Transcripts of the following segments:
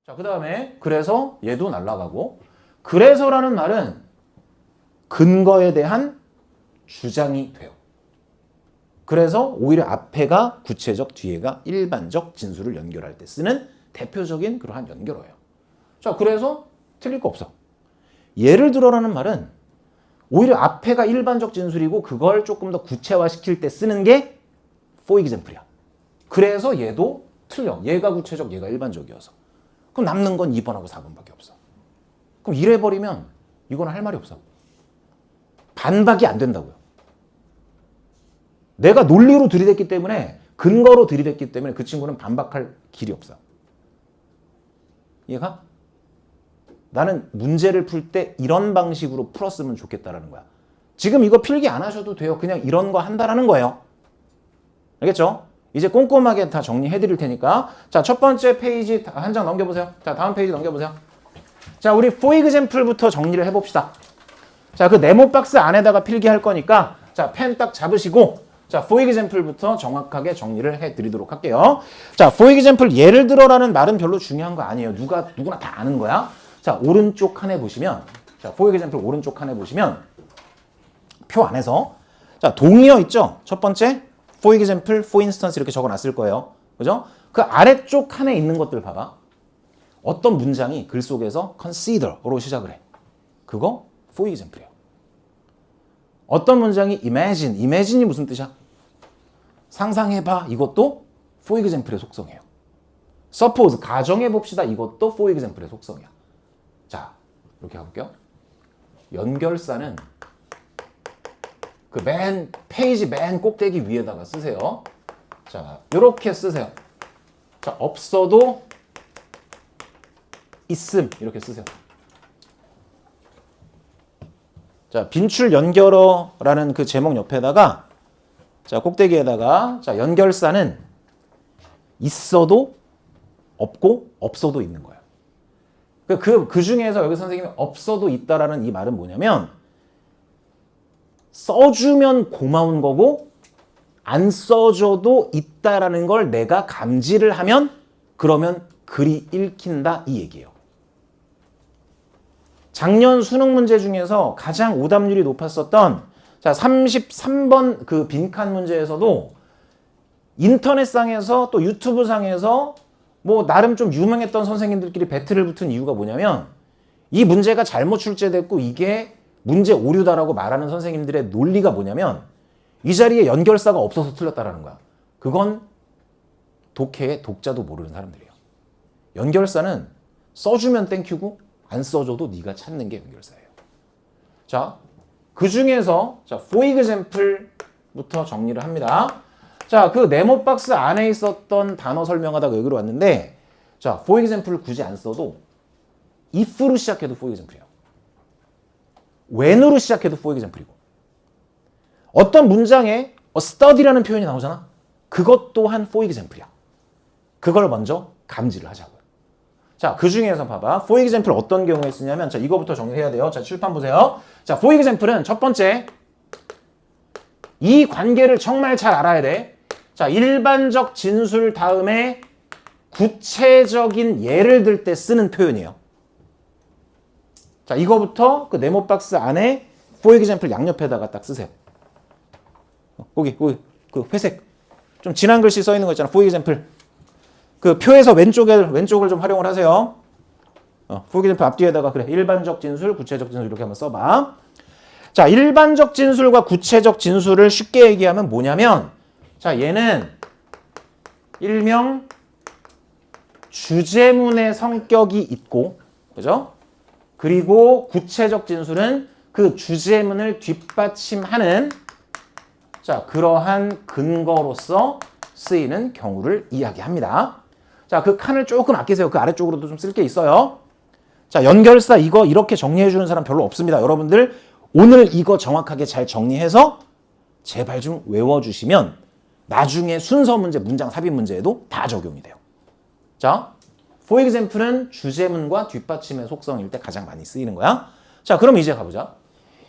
자, 그 다음에 그래서 얘도 날아가고 그래서라는 말은 근거에 대한 주장이 돼요. 그래서 오히려 앞에가 구체적, 뒤에가 일반적 진술을 연결할 때 쓰는 대표적인 그러한 연결어예요. 자, 그래서 틀릴 거 없어. 예를 들어라는 말은 오히려 앞에가 일반적 진술이고 그걸 조금 더 구체화시킬 때 쓰는 게 for example이야. 그래서 얘도 틀려. 얘가 구체적, 얘가 일반적이어서. 그럼 남는 건 2번하고 4번밖에 없어. 그럼 이래버리면 이거는 할 말이 없어. 반박이 안 된다고요. 내가 논리로 들이댔기 때문에, 근거로 들이댔기 때문에 그 친구는 반박할 길이 없어. 이해가? 나는 문제를 풀 때 이런 방식으로 풀었으면 좋겠다라는 거야. 지금 이거 필기 안 하셔도 돼요. 그냥 이런 거 한다라는 거예요. 알겠죠? 이제 꼼꼼하게 다 정리해 드릴 테니까. 자, 첫 번째 페이지 한 장 넘겨보세요. 자, 다음 페이지 넘겨보세요. 자, 우리 for example부터 정리를 해봅시다. 자, 그 네모 박스 안에다가 필기할 거니까 자, 펜 딱 잡으시고 자, for example부터 정확하게 정리를 해드리도록 할게요. 자, for example 예를 들어라는 말은 별로 중요한 거 아니에요. 누구나 다 아는 거야. 자, 오른쪽 칸에 보시면 자, for example 오른쪽 칸에 보시면 표 안에서 자, 동의어 있죠? 첫 번째 for example, for instance 이렇게 적어놨을 거예요. 그죠? 그 아래쪽 칸에 있는 것들 봐봐. 어떤 문장이 글 속에서 consider로 시작을 해. 그거 for example이에요. 어떤 문장이 imagine이 무슨 뜻이야? 상상해봐. 이것도 for example의 속성이에요. suppose, 가정해봅시다. 이것도 for example의 속성이야. 자, 이렇게 가볼게요. 연결사는 그 페이지 맨 꼭대기 위에다가 쓰세요. 자, 이렇게 쓰세요. 자, 없어도 있음 이렇게 쓰세요. 자, 빈출 연결어라는 그 제목 옆에다가 자, 꼭대기에다가 자, 연결사는 있어도 없고 없어도 있는 거예요. 그 중에서 여기 선생님이 없어도 있다라는 이 말은 뭐냐면 써주면 고마운 거고 안 써줘도 있다라는 걸 내가 감지를 하면 그러면 글이 읽힌다 이 얘기예요. 작년 수능 문제 중에서 가장 오답률이 높았었던 자 33번 그 빈칸 문제에서도 인터넷상에서 또 유튜브상에서 뭐 나름 좀 유명했던 선생님들끼리 배틀을 붙은 이유가 뭐냐면 이 문제가 잘못 출제됐고 이게 문제 오류다라고 말하는 선생님들의 논리가 뭐냐면 이 자리에 연결사가 없어서 틀렸다라는 거야. 그건 독해의 독자도 모르는 사람들이에요. 연결사는 써주면 땡큐고 안 써줘도 네가 찾는 게 연결사예요. 자, 그 중에서 자, for example부터 정리를 합니다. 자, 그 네모 박스 안에 있었던 단어 설명하다가 여기로 왔는데 자, for example를 굳이 안 써도 if로 시작해도 for example이에요. when으로 시작해도 for example이고 어떤 문장에 study라는 표현이 나오잖아. 그것 또한 for example이야. 그걸 먼저 감지를 하자고요. 자, 그 중에서 봐봐. for example 어떤 경우에 쓰냐면 자, 이거부터 정리해야 돼요. 자, 칠판 보세요. 자, for example은 첫 번째 이 관계를 정말 잘 알아야 돼. 자, 일반적 진술 다음에 구체적인 예를 들 때 쓰는 표현이에요. 자, 이거부터 그 네모 박스 안에 for example 양옆에다가 딱 쓰세요. 거기 그 회색 좀 진한 글씨 써 있는 거 있잖아. for example. 그 표에서 왼쪽을 좀 활용을 하세요. for example 앞뒤에다가 그래 일반적 진술, 구체적 진술 이렇게 한번 써봐. 자, 일반적 진술과 구체적 진술을 쉽게 얘기하면 뭐냐면 자, 얘는 일명 주제문의 성격이 있고 그죠? 그리고 구체적 진술은 그 주제문을 뒷받침하는 자, 그러한 근거로서 쓰이는 경우를 이야기합니다. 자, 그 칸을 조금 아끼세요. 그 아래쪽으로도 좀 쓸 게 있어요. 자, 연결사 이거 이렇게 정리해 주는 사람 별로 없습니다. 여러분들 오늘 이거 정확하게 잘 정리해서 제발 좀 외워주시면 나중에 순서 문제, 문장 삽입 문제에도 다 적용이 돼요. 자, for example은 주제문과 뒷받침의 속성일 때 가장 많이 쓰이는 거야. 자, 그럼 이제 가보자.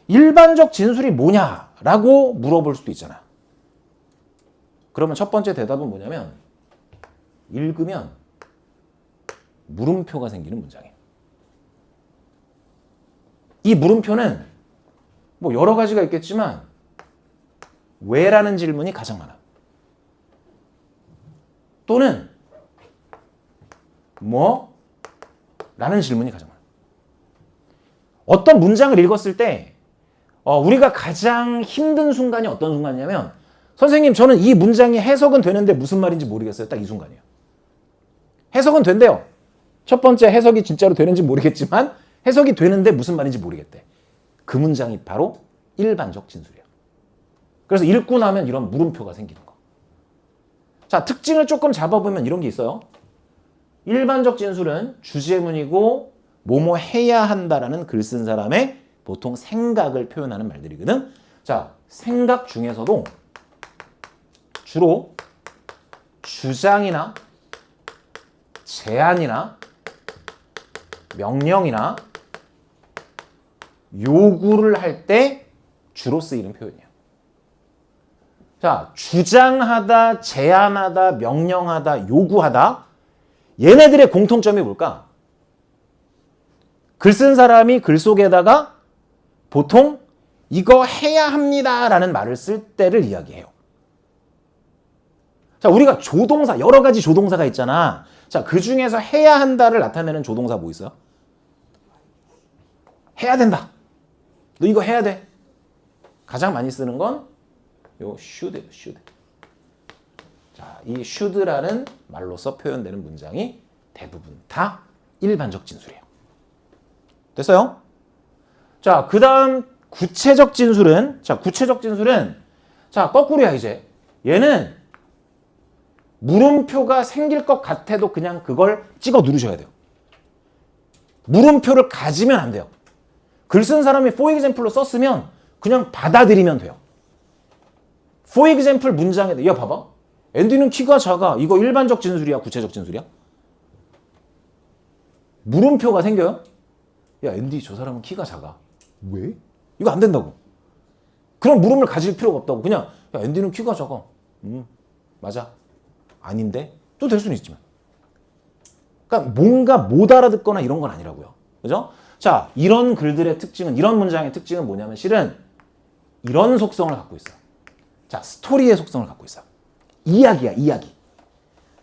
일반적 진술이 뭐냐라고 물어볼 수도 있잖아. 그러면 첫 번째 대답은 뭐냐면 읽으면 물음표가 생기는 문장이에요. 이 물음표는 뭐 여러 가지가 있겠지만 왜라는 질문이 가장 많아. 또는 뭐? 라는 질문이 가장 많아. 어떤 문장을 읽었을 때 우리가 가장 힘든 순간이 어떤 순간이냐면 선생님 저는 이 문장이 해석은 되는데 무슨 말인지 모르겠어요. 딱 이 순간이에요. 해석은 된대요. 첫 번째 해석이 진짜로 되는지 모르겠지만 해석이 되는데 무슨 말인지 모르겠대. 그 문장이 바로 일반적 진술이에요. 그래서 읽고 나면 이런 물음표가 생기는 거. 자, 특징을 조금 잡아보면 이런 게 있어요. 일반적 진술은 주제문이고 뭐뭐 해야 한다라는 글 쓴 사람의 보통 생각을 표현하는 말들이거든. 자, 생각 중에서도 주로 주장이나 제안이나 명령이나 요구를 할 때 주로 쓰이는 표현이에요. 자, 주장하다, 제안하다, 명령하다, 요구하다. 얘네들의 공통점이 뭘까? 글 쓴 사람이 글 속에다가 보통 이거 해야 합니다라는 말을 쓸 때를 이야기해요. 자, 우리가 조동사, 여러 가지 조동사가 있잖아. 자, 그 중에서 해야 한다를 나타내는 조동사 뭐 있어요? 해야 된다. 너 이거 해야 돼. 가장 많이 쓰는 건 요 should. 자, 이 should라는 말로서 표현되는 문장이 대부분 다 일반적 진술이에요. 됐어요? 자, 그 다음 구체적 진술은 자, 거꾸로야 이제. 얘는 물음표가 생길 것 같아도 그냥 그걸 찍어 누르셔야 돼요. 물음표를 가지면 안 돼요. 글 쓴 사람이 for example로 썼으면 그냥 받아들이면 돼요. for example 문장에 야 봐봐. 앤디는 키가 작아. 이거 일반적 진술이야? 구체적 진술이야? 물음표가 생겨요? 야 앤디 저 사람은 키가 작아. 왜? 이거 안 된다고. 그런 물음을 가질 필요가 없다고. 그냥 야 앤디는 키가 작아. 맞아. 아닌데? 또 될 수는 있지만. 그러니까 뭔가 못 알아듣거나 이런 건 아니라고요. 그죠? 자, 이런 글들의 특징은, 이런 문장의 특징은 뭐냐면 실은 이런 속성을 갖고 있어요. 자, 스토리의 속성을 갖고 있어요. 이야기야, 이야기.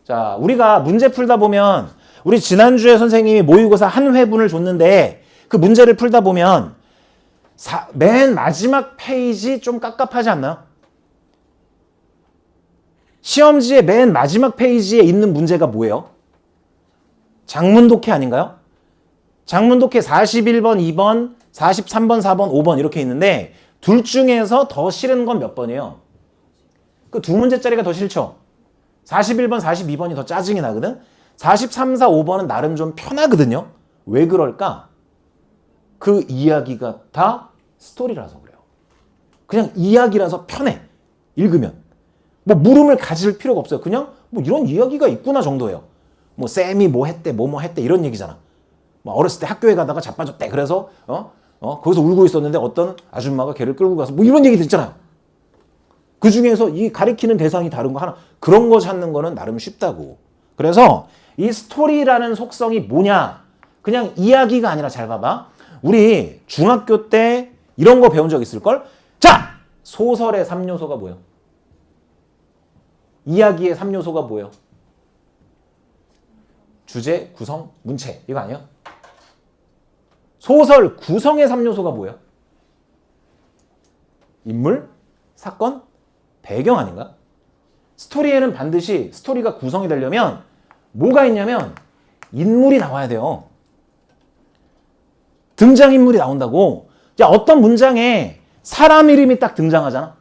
자, 우리가 문제 풀다 보면 우리 지난주에 선생님이 모의고사 한 회분을 줬는데 그 문제를 풀다 보면 맨 마지막 페이지 좀 깝깝하지 않나요? 시험지의 맨 마지막 페이지에 있는 문제가 뭐예요? 장문독해 아닌가요? 장문독해 41번, 2번, 43번, 4번, 5번 이렇게 있는데 둘 중에서 더 싫은 건 몇 번이에요? 그 두 문제짜리가 더 싫죠? 41번, 42번이 더 짜증이 나거든? 43, 4, 5번은 나름 좀 편하거든요? 왜 그럴까? 그 이야기가 다 스토리라서 그래요. 그냥 이야기라서 편해. 읽으면. 뭐 물음을 가질 필요가 없어요. 그냥 뭐 이런 이야기가 있구나 정도예요. 뭐 쌤이 뭐 했대, 뭐 했대 이런 얘기잖아. 뭐 어렸을 때 학교에 가다가 자빠졌대. 그래서 거기서 울고 있었는데 어떤 아줌마가 걔를 끌고 가서 뭐 이런 얘기들 있잖아요. 그 중에서 이 가리키는 대상이 다른 거 하나 그런 거 찾는 거는 나름 쉽다고. 그래서 이 스토리라는 속성이 뭐냐? 그냥 이야기가 아니라 잘 봐봐. 우리 중학교 때 이런 거 배운 적 있을걸? 자! 소설의 3요소가 뭐예요? 이야기의 3요소가 뭐예요? 주제, 구성, 문체. 이거 아니에요? 소설 구성의 3요소가 뭐예요? 인물, 사건, 배경 아닌가? 스토리에는 반드시 스토리가 구성이 되려면 뭐가 있냐면 인물이 나와야 돼요. 등장인물이 나온다고. 자, 어떤 문장에 사람 이름이 딱 등장하잖아.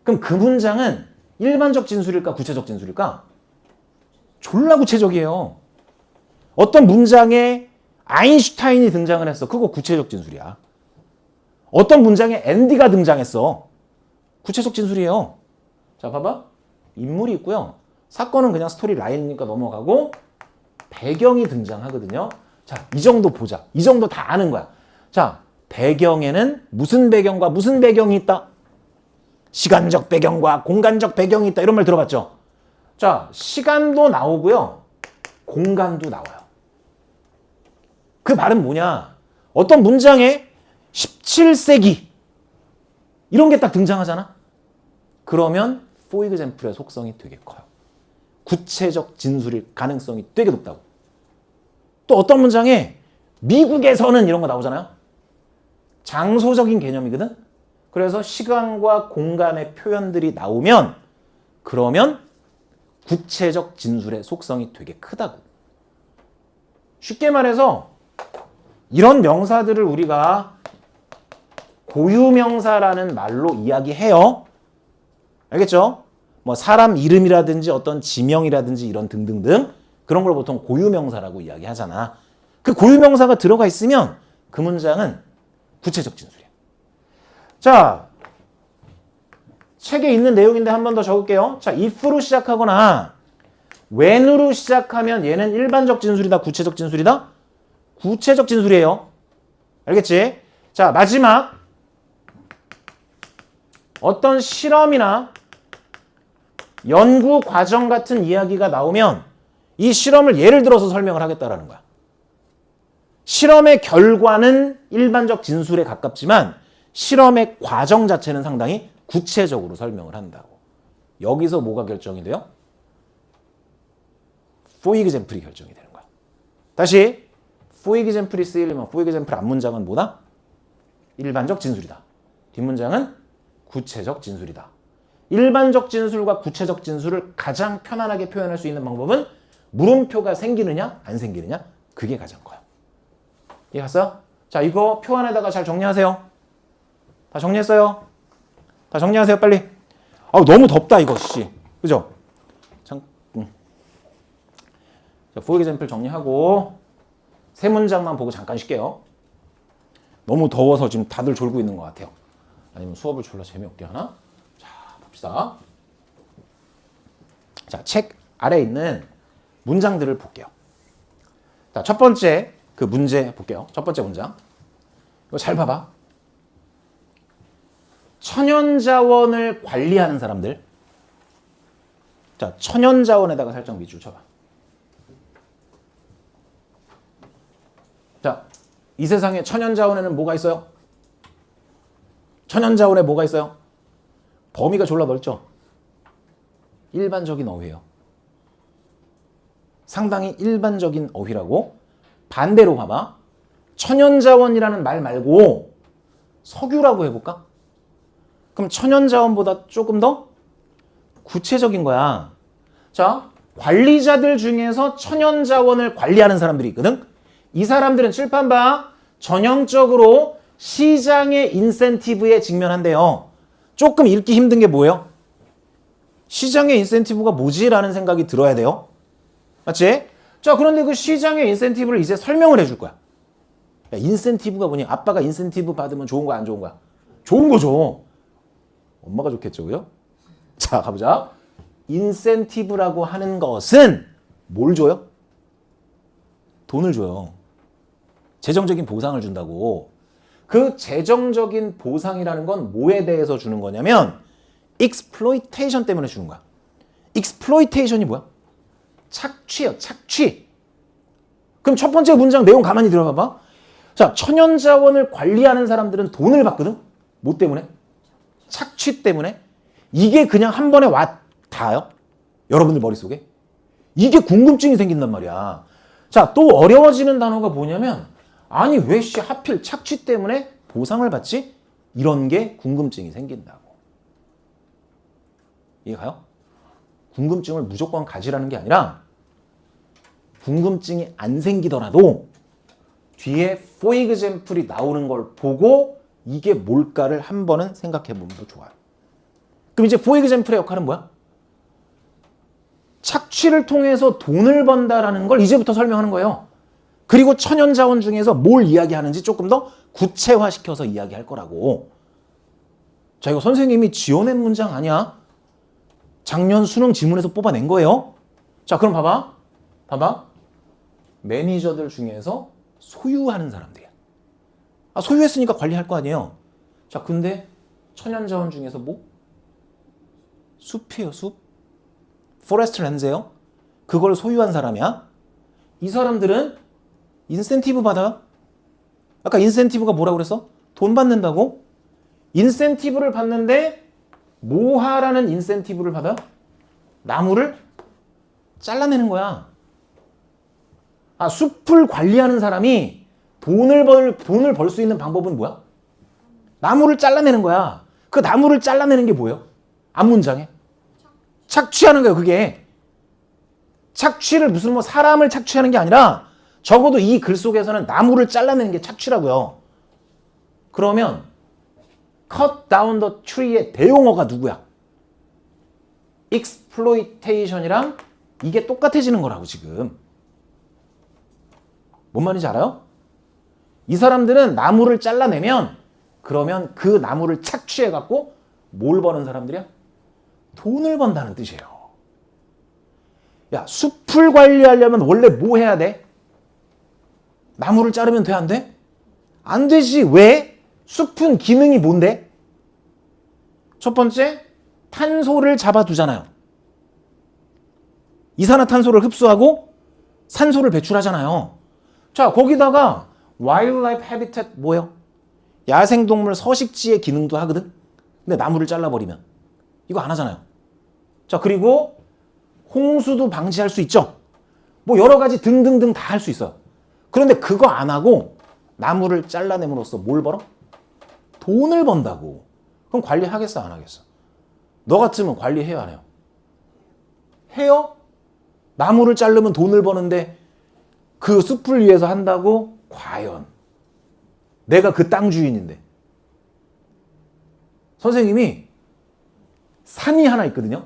그럼 그 문장은 일반적 진술일까 구체적 진술일까? 졸라 구체적이에요. 어떤 문장에 아인슈타인이 등장을 했어. 그거 구체적 진술이야. 어떤 문장에 앤디가 등장했어. 구체적 진술이에요. 자, 봐봐. 인물이 있고요. 사건은 그냥 스토리 라인이니까 넘어가고 배경이 등장하거든요. 자, 이 정도 보자. 이 정도 다 아는 거야. 자, 배경에는 무슨 배경과 무슨 배경이 있다? 시간적 배경과 공간적 배경이 있다. 이런 말 들어봤죠? 자, 시간도 나오고요. 공간도 나와요. 그 말은 뭐냐? 어떤 문장에 17세기 이런 게 딱 등장하잖아? 그러면 for example의 속성이 되게 커요. 구체적 진술일 가능성이 되게 높다고. 또 어떤 문장에 미국에서는 이런 거 나오잖아요. 장소적인 개념이거든. 그래서 시간과 공간의 표현들이 나오면 그러면 구체적 진술의 속성이 되게 크다고. 쉽게 말해서 이런 명사들을 우리가 고유명사라는 말로 이야기해요. 알겠죠? 뭐 사람 이름이라든지 어떤 지명이라든지 이런 등등등 그런 걸 보통 고유명사라고 이야기하잖아. 그 고유명사가 들어가 있으면 그 문장은 구체적 진술이야. 자, 책에 있는 내용인데 한 번 더 적을게요. 자, if로 시작하거나 when으로 시작하면 얘는 일반적 진술이다, 구체적 진술이다? 구체적 진술이에요. 알겠지? 자, 마지막 어떤 실험이나 연구 과정 같은 이야기가 나오면 이 실험을 예를 들어서 설명을 하겠다라는 거야. 실험의 결과는 일반적 진술에 가깝지만 실험의 과정 자체는 상당히 구체적으로 설명을 한다고. 여기서 뭐가 결정이 돼요? for example이 결정이 되는 거야. 다시 for example이 쓰이려면 for example 앞문장은 뭐다? 일반적 진술이다. 뒷문장은 구체적 진술이다. 일반적 진술과 구체적 진술을 가장 편안하게 표현할 수 있는 방법은 물음표가 생기느냐 안 생기느냐 그게 가장 커요. 이해갔어요? 자, 이거 표 안에다가 잘 정리하세요. 다 정리했어요? 다 정리하세요 빨리. 너무 덥다 이거 씨. 그죠? 자, for example 정리하고 세 문장만 보고 잠깐 쉴게요. 너무 더워서 지금 다들 졸고 있는 것 같아요. 아니면 수업을 졸라 재미없게 하나? 자, 봅시다. 자, 책 아래에 있는 문장들을 볼게요. 자, 첫 번째 그 문제 볼게요. 첫 번째 문장. 이거 잘 봐봐. 천연자원을 관리하는 사람들. 자, 천연자원에다가 살짝 밑줄 쳐봐. 자, 이 세상에 천연자원에는 뭐가 있어요? 천연자원에 뭐가 있어요? 범위가 졸라 넓죠? 일반적인 어휘예요. 상당히 일반적인 어휘라고. 반대로 봐봐. 천연자원이라는 말 말고 석유라고 해볼까? 그럼 천연자원보다 조금 더 구체적인 거야. 자, 관리자들 중에서 천연자원을 관리하는 사람들이 있거든. 이 사람들은 칠판 봐. 전형적으로 시장의 인센티브에 직면한대요. 조금 읽기 힘든 게 뭐예요? 시장의 인센티브가 뭐지? 라는 생각이 들어야 돼요. 맞지? 자, 그런데 그 시장의 인센티브를 이제 설명을 해줄 거야. 야, 인센티브가 뭐니? 아빠가 인센티브 받으면 좋은 거야, 안 좋은 거야? 좋은 거죠. 엄마가 좋겠죠, 그죠? 자, 가보자. 인센티브라고 하는 것은 뭘 줘요? 돈을 줘요. 재정적인 보상을 준다고. 그 재정적인 보상이라는 건 뭐에 대해서 주는 거냐면 exploitation 때문에 주는 거야. exploitation이 뭐야? 착취요, 착취. 그럼 첫 번째 문장 내용 가만히 들어봐봐. 자, 천연자원을 관리하는 사람들은 돈을 받거든? 뭐 때문에? 착취 때문에. 이게 그냥 한 번에 와 닿아요? 여러분들 머릿속에? 이게 궁금증이 생긴단 말이야. 자, 또 어려워지는 단어가 뭐냐면 아니 왜 하필 착취 때문에 보상을 받지? 이런 게 궁금증이 생긴다고. 이해가요? 궁금증을 무조건 가지라는 게 아니라 궁금증이 안 생기더라도 뒤에 for example이 나오는 걸 보고 이게 뭘까를 한 번은 생각해 보면 더 좋아요. 그럼 이제 for example의 역할은 뭐야? 착취를 통해서 돈을 번다라는 걸 이제부터 설명하는 거예요. 그리고 천연자원 중에서 뭘 이야기하는지 조금 더 구체화시켜서 이야기할 거라고. 자, 이거 선생님이 지어낸 문장 아니야? 작년 수능 지문에서 뽑아낸 거예요. 자, 그럼 봐봐. 봐봐. 매니저들 중에서 소유하는 사람들이야. 아, 소유했으니까 관리할 거 아니에요. 자, 근데 천연자원 중에서 뭐? 숲이에요, 숲. 포레스트 랜드예요. 그걸 소유한 사람이야. 이 사람들은 인센티브 받아요? 아까 인센티브가 뭐라고 그랬어? 돈 받는다고? 인센티브를 받는데 뭐 하라는 인센티브를 받아요? 나무를 잘라내는 거야. 아, 숲을 관리하는 사람이 돈을 벌 수 있는 방법은 뭐야? 나무를 잘라내는 거야. 그 나무를 잘라내는 게 뭐예요? 앞문장에 착취하는 거예요. 그게 착취를 무슨 뭐 사람을 착취하는 게 아니라 적어도 이 글 속에서는 나무를 잘라내는 게 착취라고요. 그러면 cut down the tree의 대용어가 누구야? exploitation이랑 이게 똑같아지는 거라고 지금. 뭔 말인지 알아요? 이 사람들은 나무를 잘라내면 그러면 그 나무를 착취해갖고 뭘 버는 사람들이야? 돈을 번다는 뜻이에요. 야, 숲을 관리하려면 원래 뭐 해야 돼? 나무를 자르면 돼, 안 돼? 안 되지. 왜? 숲은 기능이 뭔데? 첫 번째, 탄소를 잡아두잖아요. 이산화탄소를 흡수하고 산소를 배출하잖아요. 자, 거기다가 wildlife habitat 뭐예요? 야생동물 서식지의 기능도 하거든? 근데 나무를 잘라버리면 이거 안 하잖아요. 자, 그리고 홍수도 방지할 수 있죠. 뭐 여러 가지 등등등 다 할 수 있어요. 그런데 그거 안 하고 나무를 잘라냄으로써 뭘 벌어? 돈을 번다고. 그럼 관리하겠어, 안 하겠어? 너 같으면 관리해요, 안 해요? 해요? 나무를 자르면 돈을 버는데 그 숲을 위해서 한다고? 과연 내가 그 땅 주인인데. 선생님이 산이 하나 있거든요.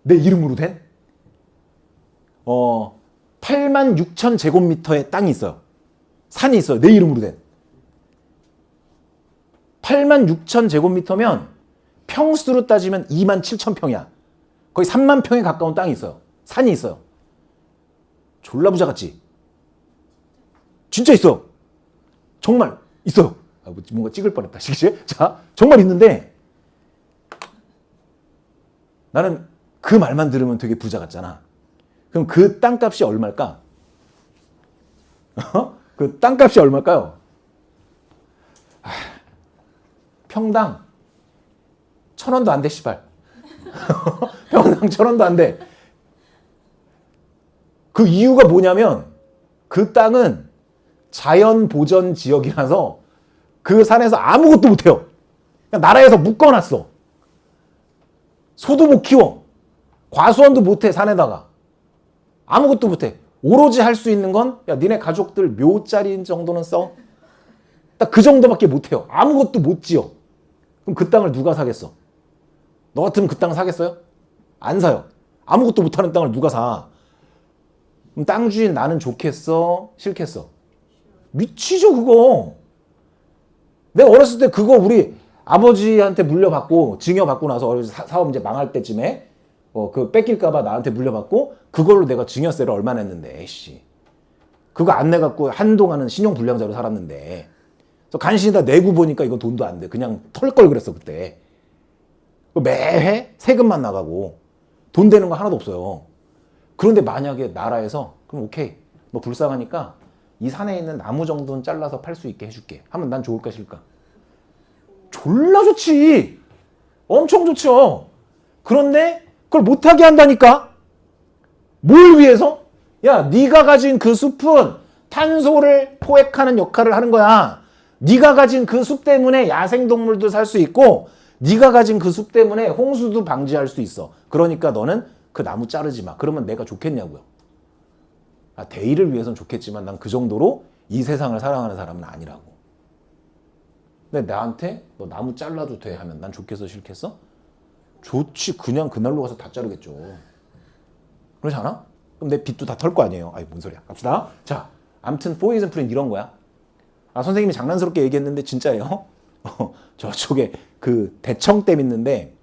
내 이름으로 된 86,000제곱미터의 땅이 있어요. 산이 있어요. 내 이름으로 된. 86,000제곱미터면 평수로 따지면 27,000평이야. 거의 3만 평에 가까운 땅이 있어요. 산이 있어요. 졸라 부자 같지? 진짜 있어. 정말 있어요. 뭔가 찍을 뻔했다. 자, 정말 있는데 나는 그 말만 들으면 되게 부자 같잖아. 그럼 그 땅값이 얼마일까? 그 땅값이 얼마일까요? 평당 1,000원도 안 돼, 씨발. 평당 1,000원도 안 돼. 그 이유가 뭐냐면 그 땅은 자연보전 지역이라서 그 산에서 아무것도 못해요. 그냥 나라에서 묶어놨어. 소도 못 키워. 과수원도 못해, 산에다가. 아무것도 못해. 오로지 할 수 있는 건, 야, 니네 가족들 묘자리 정도는 써. 딱 그 정도밖에 못해요. 아무것도 못 지어. 그럼 그 땅을 누가 사겠어? 너 같으면 그 땅 사겠어요? 안 사요. 아무것도 못하는 땅을 누가 사? 그럼 땅 주인 나는 좋겠어? 싫겠어? 미치죠, 그거. 내가 어렸을 때 그거 우리 아버지한테 물려받고 증여받고 나서 사업 이제 망할 때쯤에 그 뺏길까봐 나한테 물려받고 그걸로 내가 증여세를 얼마 냈는데, 에이씨. 그거 안 내갖고 한동안은 신용불량자로 살았는데. 그래서 간신히 다 내고 보니까 이거 돈도 안 돼. 그냥 털 걸 그랬어, 그때. 매해 세금만 나가고 돈 되는 거 하나도 없어요. 그런데 만약에 나라에서 그럼 오케이. 너 불쌍하니까 이 산에 있는 나무 정도는 잘라서 팔 수 있게 해줄게. 하면 난 좋을까 싫을까? 졸라 좋지. 엄청 좋죠. 그런데 그걸 못하게 한다니까? 뭘 위해서? 야, 네가 가진 그 숲은 탄소를 포획하는 역할을 하는 거야. 네가 가진 그 숲 때문에 야생동물도 살 수 있고 네가 가진 그 숲 때문에 홍수도 방지할 수 있어. 그러니까 너는 그 나무 자르지 마. 그러면 내가 좋겠냐고요. 아, 대의를 위해서는 좋겠지만 난 그 정도로 이 세상을 사랑하는 사람은 아니라고. 근데 나한테 너 나무 잘라도 돼 하면 난 좋겠어, 싫겠어? 좋지. 그냥 그날로 가서 다 자르겠죠. 그렇지 않아? 그럼 내 빚도 다 털 거 아니에요. 아이, 뭔 소리야. 갑시다. 자, 아무튼 for example은 이런 거야. 아, 선생님이 장난스럽게 얘기했는데 진짜예요. 저쪽에 그 대청댐 있는데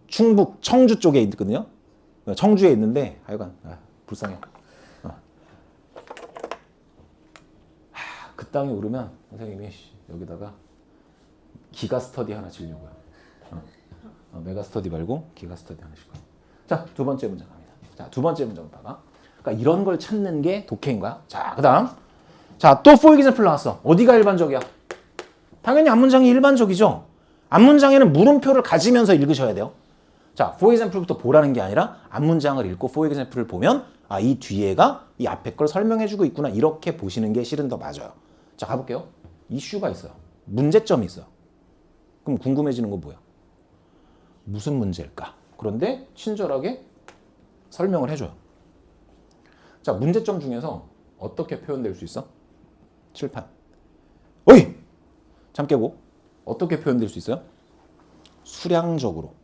충북 청주 쪽에 있거든요. 청주에 있는데 하여간 불쌍해. 그 땅에 오르면 선생님이 여기다가 기가 스터디 하나 지으려고요. 메가 스터디 말고 기가 스터디 하나 실 거예요. 자, 두 번째 문제 갑니다. 자, 두 번째 문제부터 봐. 그러니까 이런 걸 찾는 게 독해인 거야. 자, 그 다음. 자, 또 for example 나왔어. 어디가 일반적이야? 당연히 앞문장이 일반적이죠. 앞문장에는 물음표를 가지면서 읽으셔야 돼요. 자, for example부터 보라는 게 아니라 앞문장을 읽고 for example을 보면 아, 이 뒤에가 이 앞에 걸 설명해주고 있구나. 이렇게 보시는 게 실은 더 맞아요. 자, 가볼게요. 이슈가 있어요. 문제점이 있어요. 그럼 궁금해지는 건 뭐야? 무슨 문제일까? 그런데 친절하게 설명을 해줘요. 자, 문제점 중에서 어떻게 표현될 수 있어? 칠판. 어이! 잠 깨고. 어떻게 표현될 수 있어요? 수량적으로.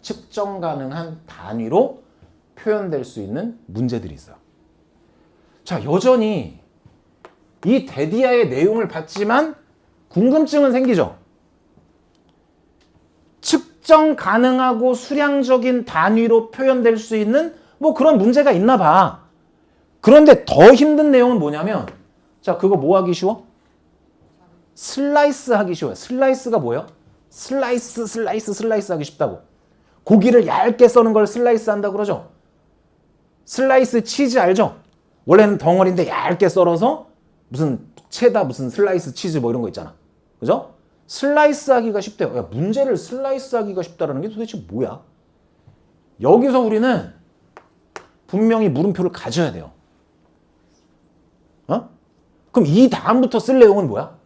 측정 가능한 단위로 표현될 수 있는 문제들이 있어요. 자, 여전히 이 데디아의 내용을 봤지만 궁금증은 생기죠? 측정 가능하고 수량적인 단위로 표현될 수 있는 뭐 그런 문제가 있나 봐. 그런데 더 힘든 내용은 뭐냐면 자, 그거 뭐 하기 쉬워? 슬라이스 하기 쉬워요. 슬라이스가 뭐예요? 슬라이스 하기 쉽다고. 고기를 얇게 써는 걸 슬라이스 한다고 그러죠? 슬라이스 치즈 알죠? 원래는 덩어리인데 얇게 썰어서 무슨 체다 무슨 슬라이스 치즈 뭐 이런 거 있잖아. 그죠? 슬라이스 하기가 쉽대요. 야, 문제를 슬라이스 하기가 쉽다라는 게 도대체 뭐야? 여기서 우리는 분명히 물음표를 가져야 돼요. 어? 그럼 이 다음부터 쓸 내용은 뭐야?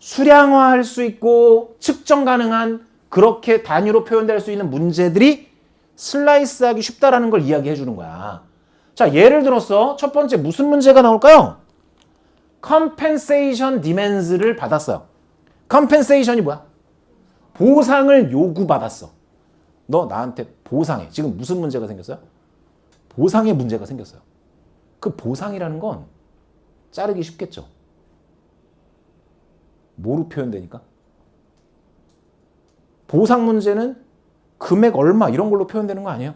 수량화할 수 있고 측정 가능한 그렇게 단위로 표현될 수 있는 문제들이 슬라이스하기 쉽다라는 걸 이야기해 주는 거야. 자, 예를 들어서 첫 번째 무슨 문제가 나올까요? compensation demands를 받았어요. compensation이 뭐야? 보상을 요구받았어. 너 나한테 보상해. 지금 무슨 문제가 생겼어요? 보상의 문제가 생겼어요. 그 보상이라는 건 자르기 쉽겠죠. 뭐로 표현되니까? 보상 문제는 금액 얼마 이런 걸로 표현되는 거 아니에요?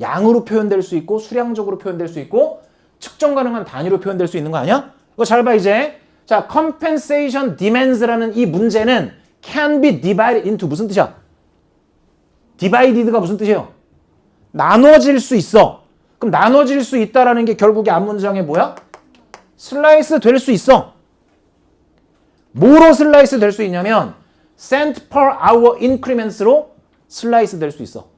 양으로 표현될 수 있고 수량적으로 표현될 수 있고 측정 가능한 단위로 표현될 수 있는 거 아니야? 이거 잘 봐 이제. 자, compensation demands라는 이 문제는 can be divided into 무슨 뜻이야? divided가 무슨 뜻이에요? 나눠질 수 있어. 그럼 나눠질 수 있다라는 게 결국에 앞문장에 뭐야? 슬라이스 될 수 있어. 뭐로 슬라이스 될 수 있냐면 cent per hour increments로 슬라이스 될 수 있어.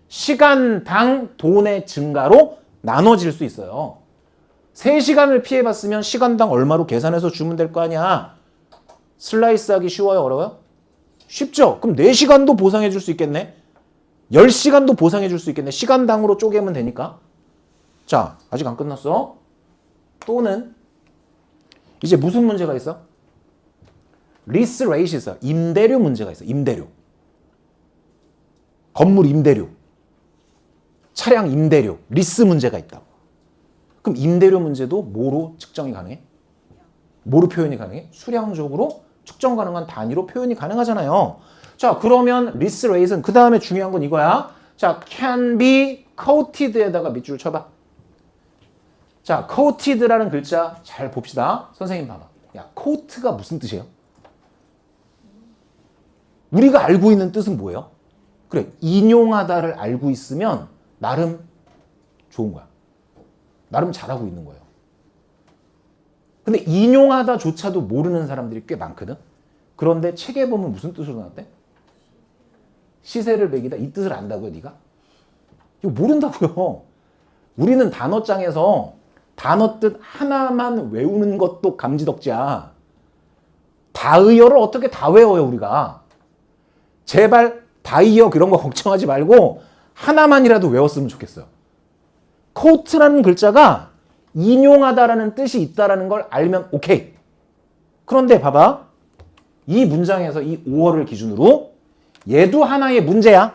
시간당 돈의 증가로 나눠질 수 있어요. 3시간을 피해봤으면 시간당 얼마로 계산해서 주면 될 거 아니야. 슬라이스 하기 쉬워요? 어려워요? 쉽죠? 그럼 4시간도 보상해 줄 수 있겠네. 10시간도 보상해 줄 수 있겠네. 시간당으로 쪼개면 되니까. 자, 아직 안 끝났어. 또는 이제 무슨 문제가 있어? 리스 레이시 있어. 임대료 문제가 있어. 임대료. 건물 임대료. 차량 임대료. 리스 문제가 있다. 그럼 임대료 문제도 뭐로 측정이 가능해? 뭐로 표현이 가능해? 수량적으로 측정 가능한 단위로 표현이 가능하잖아요. 자, 그러면 리스 레이트는 그 다음에 중요한 건 이거야. 자, can be quoted에다가 밑줄 쳐봐. 자, quoted라는 글자 잘 봅시다. 선생님 봐봐. 야, quote가 무슨 뜻이에요? 우리가 알고 있는 뜻은 뭐예요? 그래, 인용하다를 알고 있으면 나름 좋은 거야. 나름 잘하고 있는 거예요. 근데 인용하다조차도 모르는 사람들이 꽤 많거든. 그런데 책에 보면 무슨 뜻으로 나왔대? 시세를 매기다. 이 뜻을 안다고요, 네가? 이거 모른다고요. 우리는 단어장에서 단어 뜻 하나만 외우는 것도 감지덕지야. 다의어를 어떻게 다 외워요, 우리가? 제발 다의어 그런 거 걱정하지 말고 하나만이라도 외웠으면 좋겠어요. quote라는 글자가 인용하다라는 뜻이 있다라는 걸 알면 오케이. 그런데 봐봐. 이 문장에서 이 5어를 기준으로 얘도 하나의 문제야.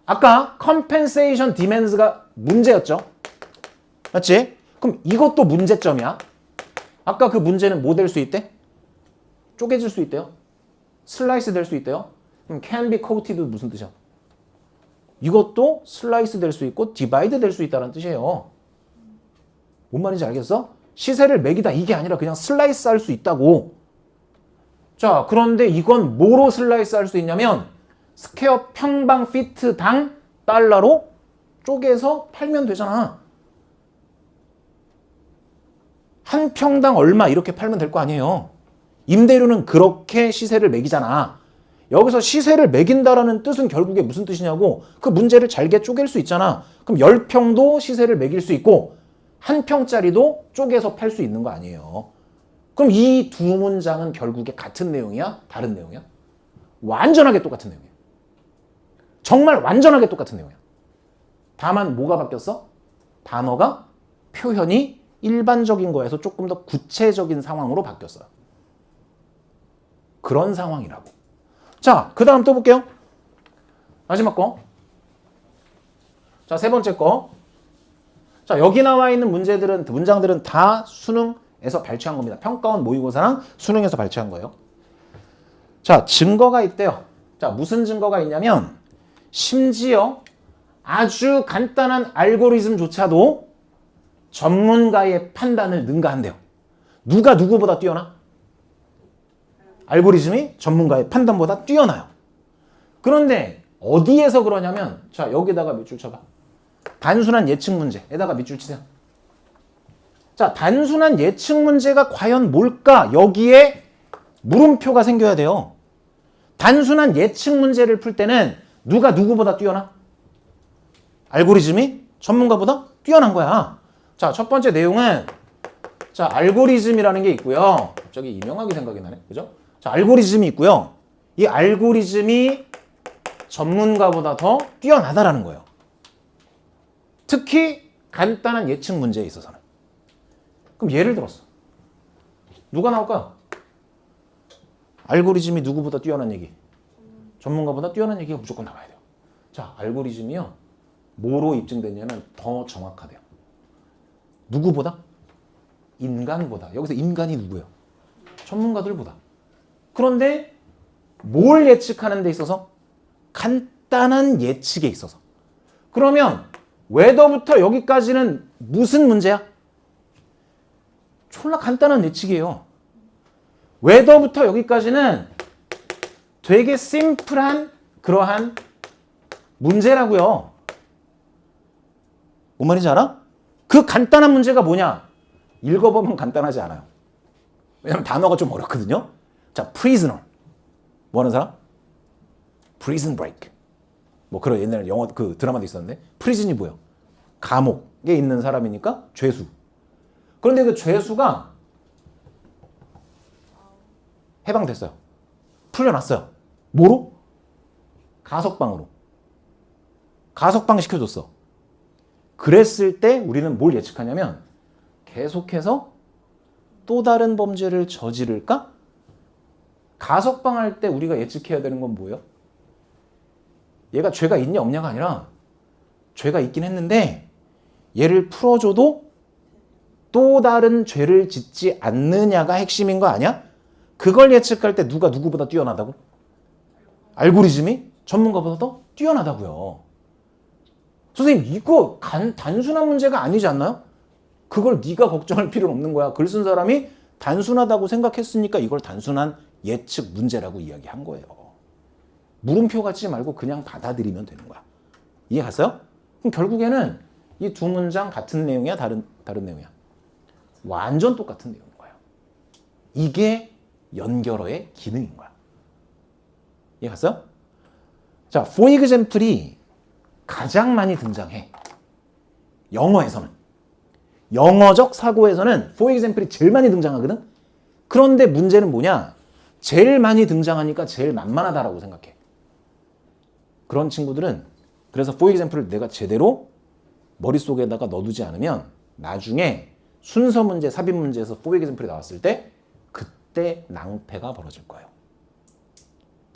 아까 compensation demands가 문제였죠. 맞지? 그럼 이것도 문제점이야. 아까 그 문제는 뭐 될 수 있대? 쪼개질 수 있대요. 슬라이스 될 수 있대요. 그럼 can be quoted 무슨 뜻이야? 이것도 슬라이스 될 수 있고 디바이드 될 수 있다는 뜻이에요. 뭔 말인지 알겠어? 시세를 매기다 이게 아니라 그냥 슬라이스 할 수 있다고. 자, 그런데 이건 뭐로 슬라이스 할 수 있냐면 스퀘어 평방 피트당 달러로 쪼개서 팔면 되잖아. 한 평당 얼마 이렇게 팔면 될 거 아니에요. 임대료는 그렇게 시세를 매기잖아. 여기서 시세를 매긴다라는 뜻은 결국에 무슨 뜻이냐고 그 문제를 잘게 쪼갤 수 있잖아. 그럼 10평도 시세를 매길 수 있고 한 평짜리도 쪼개서 팔 수 있는 거 아니에요. 그럼 이 두 문장은 결국에 같은 내용이야? 다른 내용이야? 완전하게 똑같은 내용이야. 정말 완전하게 똑같은 내용이야. 다만 뭐가 바뀌었어? 단어가 표현이 일반적인 거에서 조금 더 구체적인 상황으로 바뀌었어요. 그런 상황이라고. 자, 그 다음 또 볼게요. 마지막 거. 자, 세 번째 거. 자, 여기 나와 있는 문장들은 다 수능에서 발췌한 겁니다. 평가원 모의고사랑 수능에서 발췌한 거예요. 자, 증거가 있대요. 자, 무슨 증거가 있냐면 심지어 아주 간단한 알고리즘조차도 전문가의 판단을 능가한대요. 누가 누구보다 뛰어나? 알고리즘이 전문가의 판단보다 뛰어나요. 그런데 어디에서 그러냐면 자, 여기다가 밑줄 쳐봐. 단순한 예측 문제에다가 밑줄 치세요. 자, 단순한 예측 문제가 과연 뭘까? 여기에 물음표가 생겨야 돼요. 단순한 예측 문제를 풀 때는 누가 누구보다 뛰어나? 알고리즘이 전문가보다 뛰어난 거야. 자, 첫 번째 내용은 자, 알고리즘이라는 게 있고요. 갑자기 이명학이 생각이 나네. 그죠? 자, 알고리즘이 있고요. 이 알고리즘이 전문가보다 더 뛰어나다라는 거예요. 특히 간단한 예측 문제에 있어서는. 그럼 예를 들었어. 누가 나올까? 알고리즘이 누구보다 뛰어난 얘기. 전문가보다 뛰어난 얘기가 무조건 나와야 돼요. 자, 알고리즘이요. 뭐로 입증됐냐면 더 정확하대요. 누구보다? 인간보다. 여기서 인간이 누구예요? 전문가들보다. 그런데 뭘 예측하는 데 있어서? 간단한 예측에 있어서. 그러면 whether부터 여기까지는 무슨 문제야? 졸라 간단한 예측이에요. whether부터 여기까지는 되게 심플한 그러한 문제라고요. 뭔 말인지 알아? 그 간단한 문제가 뭐냐? 읽어보면 간단하지 않아요. 왜냐면 단어가 좀 어렵거든요. 자, prisoner. 뭐 하는 사람? prison break. 뭐 그런 옛날에 영어 그 드라마도 있었는데 prison이 뭐예요? 감옥에 있는 사람이니까 죄수. 그런데 그 죄수가 해방됐어요. 풀려났어요. 뭐로? 가석방으로. 가석방 시켜줬어. 그랬을 때 우리는 뭘 예측하냐면 계속해서 또 다른 범죄를 저지를까? 가석방할 때 우리가 예측해야 되는 건 뭐예요? 얘가 죄가 있냐 없냐가 아니라 죄가 있긴 했는데 얘를 풀어줘도 또 다른 죄를 짓지 않느냐가 핵심인 거 아니야? 그걸 예측할 때 누가 누구보다 뛰어나다고? 알고리즘이 전문가보다 더 뛰어나다고요. 선생님 이거 단순한 문제가 아니지 않나요? 그걸 네가 걱정할 필요는 없는 거야. 글 쓴 사람이 단순하다고 생각했으니까 이걸 단순한 예측 문제라고 이야기한 거예요. 물음표 갖지 말고 그냥 받아들이면 되는 거야. 이해 갔어요? 그럼 결국에는 이 두 문장 같은 내용이야? 다른 내용이야? 완전 똑같은 내용인 거예요. 이게 연결어의 기능인 거야. 이해 갔어요? 자, for example이 가장 많이 등장해. 영어에서는. 영어적 사고에서는 for example이 제일 많이 등장하거든? 그런데 문제는 뭐냐? 제일 많이 등장하니까 제일 만만하다라고 생각해. 그런 친구들은 그래서 for example을 내가 제대로 머릿속에다가 넣어두지 않으면 나중에 순서 문제, 삽입 문제에서 for example이 나왔을 때 그때 낭패가 벌어질 거예요.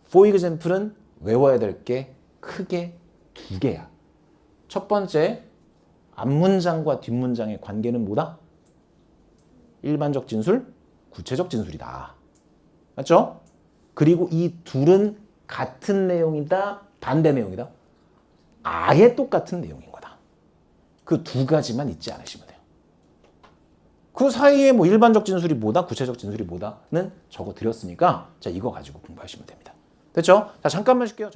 for example은 외워야 될 게 크게 두 개야. 첫 번째, 앞문장과 뒷문장의 관계는 뭐다? 일반적 진술, 구체적 진술이다. 맞죠? 그리고 이 둘은 같은 내용이다, 반대 내용이다? 아예 똑같은 내용인 거다. 그 두 가지만 잊지 않으시면 돼요. 그 사이에 뭐 일반적 진술이 뭐다, 구체적 진술이 뭐다는 적어 드렸으니까 자, 이거 가지고 공부하시면 됩니다. 됐죠? 자, 잠깐만 쉴게요.